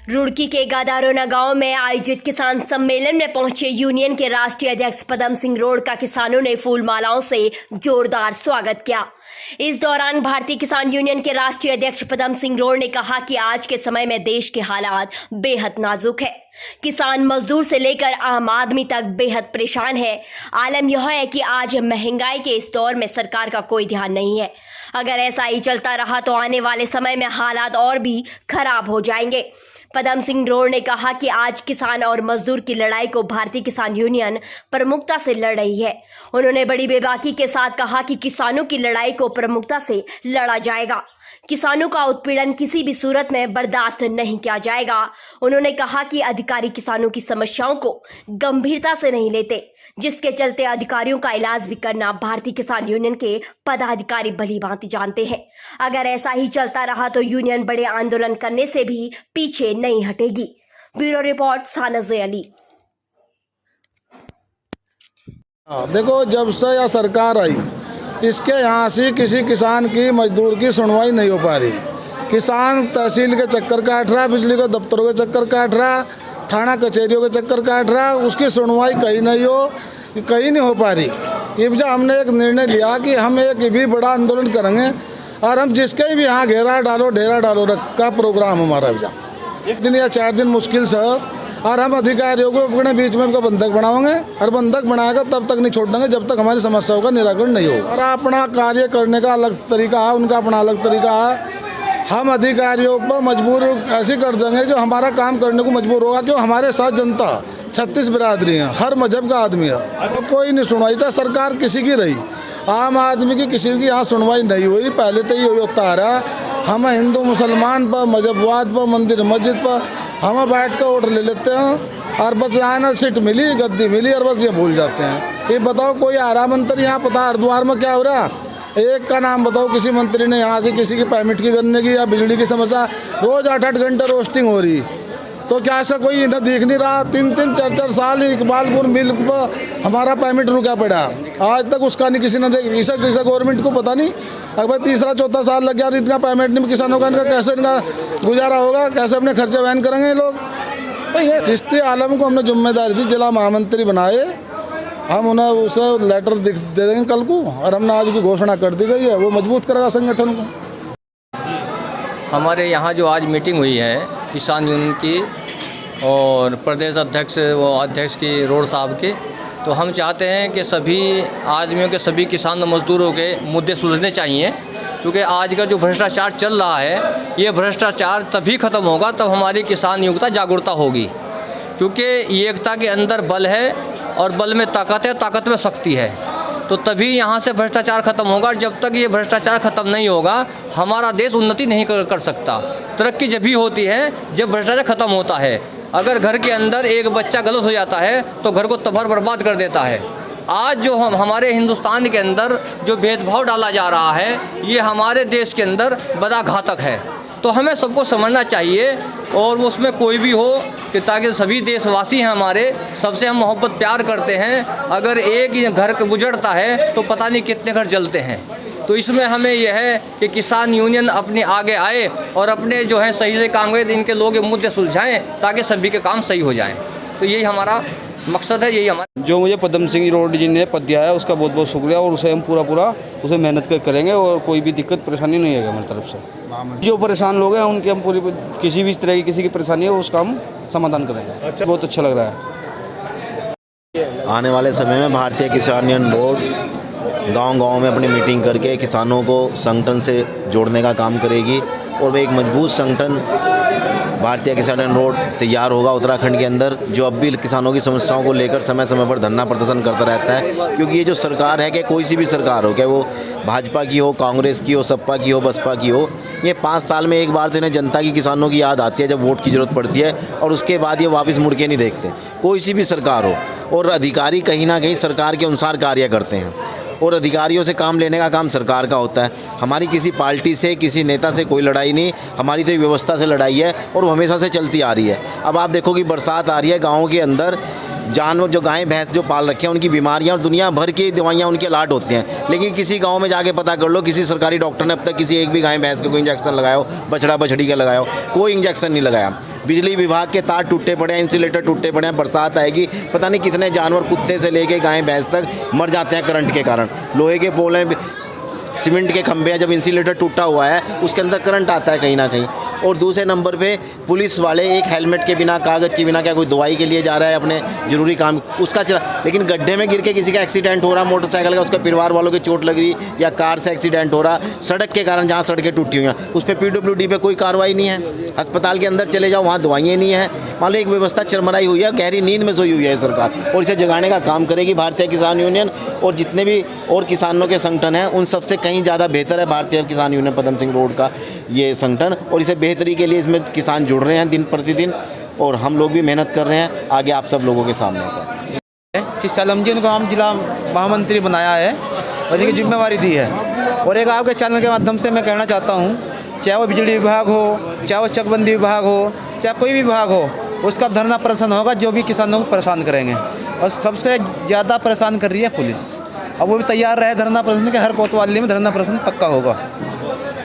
रुड़की के गादारोना गांव में आयोजित किसान सम्मेलन में पहुंचे यूनियन के राष्ट्रीय अध्यक्ष पदम सिंह रोड़ का किसानों ने फूल मालाओं से जोरदार स्वागत किया। इस दौरान भारतीय किसान यूनियन के राष्ट्रीय अध्यक्ष पदम सिंह रोड़ ने कहा कि आज के समय में देश के हालात बेहद नाजुक है। किसान मजदूर से लेकर आम आदमी तक बेहद परेशान है। आलम यह है कि आज महंगाई के इस दौर में सरकार का कोई ध्यान नहीं है। अगर ऐसा ही चलता रहा तो आने वाले समय में हालात और भी खराब हो जाएंगे। पदम सिंह रोड़ ने कहा कि आज किसान और मजदूर की लड़ाई को भारतीय किसान यूनियन प्रमुखता से लड़ रही है। उन्होंने बड़ी बेबाकी के साथ कहा कि किसानों की लड़ाई को प्रमुखता से लड़ा जाएगा। किसानों का उत्पीड़न किसी भी सूरत में बर्दाश्त नहीं किया जाएगा। उन्होंने कहा कि अधिकारी किसानों की समस्याओं को गंभीरता से नहीं लेते, जिसके चलते अधिकारियों का इलाज भी करना भारतीय किसान यूनियन के पदाधिकारी भली भांति जानते हैं। अगर ऐसा ही चलता रहा तो यूनियन बड़े आंदोलन करने से भी पीछे नहीं हटेगी। Bureau report, Sanaz Ali. देखो, जब से यह सरकार आई इसके यहाँ से किसी किसान की मजदूर की सुनवाई नहीं हो पा रही। किसान तहसील के चक्कर काट रहा, बिजली के दफ्तरों के चक्कर काट रहा, थाना कचहरियों के चक्कर काट रहा, उसकी सुनवाई कहीं नहीं हो पा रही। इब जब हमने एक निर्णय लिया कि हम एक भी बड़ा आंदोलन करेंगे और हम जिसके भी यहाँ घेरा डालो ढेरा डालो का प्रोग्राम हमारा एक दिन या 4 दिन मुश्किल से, और हम अधिकारियों को अपने बीच में उनका बंधक बनाएंगे और बंधक बनाएगा तब तक नहीं छोड़ेंगे जब तक हमारी समस्याओं का निराकरण नहीं होगा। और अपना कार्य करने का अलग तरीका है, उनका अपना अलग तरीका है। हम अधिकारियों पर मजबूर ऐसे कर देंगे जो हमारा काम करने को मजबूर होगा। क्यों? हमारे साथ जनता 36 बिरादरी है, हर मजहब का आदमी है। तो कोई नहीं सुनवाई था, सरकार किसी की रही, आम आदमी की किसी की यहाँ सुनवाई नहीं हुई। पहले तो ये होता आ रहा, हम हिंदू मुसलमान पर, मजहबवाद पर, मंदिर मस्जिद पर हम बैठ कर ऑर्डर ले लेते हैं और बस यहाँ ना सीट मिली, गद्दी मिली और बस ये भूल जाते हैं। ये बताओ, कोई आ रहा मंत्री यहाँ, पता हरिद्वार में क्या हो रहा? एक का नाम बताओ किसी मंत्री ने यहाँ से किसी की परमिट की करने की या बिजली की समस्या। रोज 8-8 घंटे रोस्टिंग हो रही, तो क्या ऐसा कोई न देख नहीं रहा? 3-3, 4-4 साल इकबालपुर मिल पर हमारा परमिट रुका पड़ा, आज तक उसका नहीं किसी ने देख। किसा गवर्नमेंट को पता नहीं। अगर 3रा-4था साल लग गया और इनका पेमेंट नहीं, किसानों का इनका कैसे इनका गुजारा होगा? कैसे अपने खर्चे वहन करेंगे ये लोग? भाई ये चिश्ती आलम को हमने जिम्मेदारी दी, जिला महामंत्री बनाए, हम उन्हें उसे लेटर दे देंगे कल को, और हमने आज की घोषणा कर दी गई है, वो मजबूत करेगा संगठन को। हमारे यहाँ जो आज मीटिंग हुई है किसान यूनियन की और प्रदेश अध्यक्ष व अध्यक्ष की रोड़ साहब की, तो हम चाहते हैं कि सभी आदमियों के, सभी किसान मजदूरों के मुद्दे सुलझने चाहिए। क्योंकि आज का जो भ्रष्टाचार चल रहा है, ये भ्रष्टाचार तभी ख़त्म होगा तब हमारी किसान युवता जागरूकता होगी। क्योंकि एकता के अंदर बल है और बल में ताकत है, ताकत में शक्ति है, तो तभी यहाँ से भ्रष्टाचार ख़त्म होगा। जब तक ये भ्रष्टाचार ख़त्म नहीं होगा हमारा देश उन्नति नहीं कर सकता। तरक्की जब भी होती है जब भ्रष्टाचार ख़त्म होता है। अगर घर के अंदर एक बच्चा गलत हो जाता है तो घर को तबाह बर्बाद कर देता है। आज जो हमारे हिंदुस्तान के अंदर जो भेदभाव डाला जा रहा है, ये हमारे देश के अंदर बड़ा घातक है। तो हमें सबको समझना चाहिए और उसमें कोई भी हो कि ताकि सभी देशवासी हैं हमारे, सबसे हम मोहब्बत प्यार करते हैं। अगर एक ही घर गुजरता है तो पता नहीं कितने घर जलते हैं। तो इसमें हमें यह है कि किसान यूनियन अपने आगे आए और अपने जो है सही से काम करें, इनके लोग मुद्दे सुलझाएं ताकि सभी के काम सही हो जाएं। तो यही हमारा मकसद है, यही हमारा। जो मुझे पदम सिंह रोड़ जी ने पद दिया है उसका बहुत बहुत शुक्रिया, और उसे हम पूरा उसे मेहनत कर करेंगे और कोई भी दिक्कत परेशानी नहीं है हमारी तरफ से। जो परेशान लोग हैं उनकी हम पूरी किसी भी तरह की किसी की परेशानी है उसका हम समाधान करेंगे। अच्छा, बहुत अच्छा लग रहा है। आने वाले समय में भारतीय किसान यूनियन बोर्ड गांव-गांव में अपनी मीटिंग करके किसानों को संगठन से जोड़ने का काम करेगी और वह एक मजबूत संगठन भारतीय किसान यूनियन बोर्ड तैयार होगा उत्तराखंड के अंदर, जो अब भी किसानों की समस्याओं को लेकर समय समय पर धरना प्रदर्शन करता रहता है। क्योंकि ये जो सरकार है, कि कोई सी भी सरकार हो, क्या वो भाजपा की हो, कांग्रेस की हो, सपा की हो, बसपा की हो, ये 5 साल में एक बार तो इन्हें जनता की, किसानों की याद आती है जब वोट की ज़रूरत पड़ती है, और उसके बाद ये वापस मुड़ के नहीं देखते। कोई सी भी सरकार हो, और अधिकारी कहीं ना कहीं सरकार के अनुसार कार्य करते हैं और अधिकारियों से काम लेने का काम सरकार का होता है। हमारी किसी पार्टी से, किसी नेता से कोई लड़ाई नहीं, हमारी तो व्यवस्था से लड़ाई है और वो हमेशा से चलती आ रही है। अब आप देखो कि बरसात आ रही है, गाँव के अंदर जानवर जो गाय भैंस जो पाल रखे हैं उनकी बीमारियां और दुनिया भर की दवाइयां उनके अलाट होती हैं, लेकिन किसी गांव में जाके पता कर लो, किसी सरकारी डॉक्टर ने अब तक किसी एक भी गाय भैंस का कोई इंजेक्शन लगाया हो, बछड़ा बछड़ी का लगाया हो, कोई इंजेक्शन नहीं लगाया। बिजली विभाग के तार टूटे पड़े हैं, इंसुलेटर टूटे पड़े हैं। बरसात आएगी, पता नहीं कितने जानवर, कुत्ते से लेके गाय भैंस तक मर जाते हैं करंट के कारण। लोहे के पोल हैं, सीमेंट के खंभे हैं, जब इंसुलेटर टूटा हुआ है उसके अंदर करंट आता है कहीं ना कहीं। और दूसरे नंबर पे पुलिस वाले एक हेलमेट के बिना, कागज़ के बिना, क्या कोई दवाई के लिए जा रहा है अपने ज़रूरी काम उसका चला, लेकिन गड्ढे में गिर के किसी का एक्सीडेंट हो रहा, मोटरसाइकिल का, उसके परिवार वालों की चोट लग रही, या कार से एक्सीडेंट हो रहा, सड़क के कारण जहाँ सड़कें टूटी हुई हैं उस पर PWD पे कोई कार्रवाई नहीं है। अस्पताल के अंदर चले जाओ, वहाँ दवाइयाँ नहीं हैं। मान लो एक व्यवस्था चरमराई हुई है, गहरी नींद में सोई हुई है सरकार, और इसे जगाने का काम करेगी भारतीय किसान यूनियन। और जितने भी और किसानों के संगठन हैं उन सबसे कहीं ज़्यादा बेहतर है भारतीय किसान यूनियन पदम सिंह रोड का ये संगठन, और इसे बेहतरी के लिए इसमें किसान जुड़ रहे हैं दिन प्रतिदिन, और हम लोग भी मेहनत कर रहे हैं आगे आप सब लोगों के सामने का। चिश्ती आलम जी, उनको हम जिला महामंत्री बनाया है और इनकी जिम्मेवारी दी है। और एक आपके चैनल के माध्यम से मैं कहना चाहता हूँ, चाहे वो बिजली विभाग हो, चाहे वो चकबंदी विभाग हो, चाहे कोई भी विभाग हो, उसका धरना प्रदर्शन होगा जो भी किसानों को परेशान करेंगे। और सबसे ज़्यादा परेशान कर रही है पुलिस, अब वो भी तैयार रहे धरना प्रदर्शन के, हर कोतवाली में धरना प्रदर्शन पक्का होगा।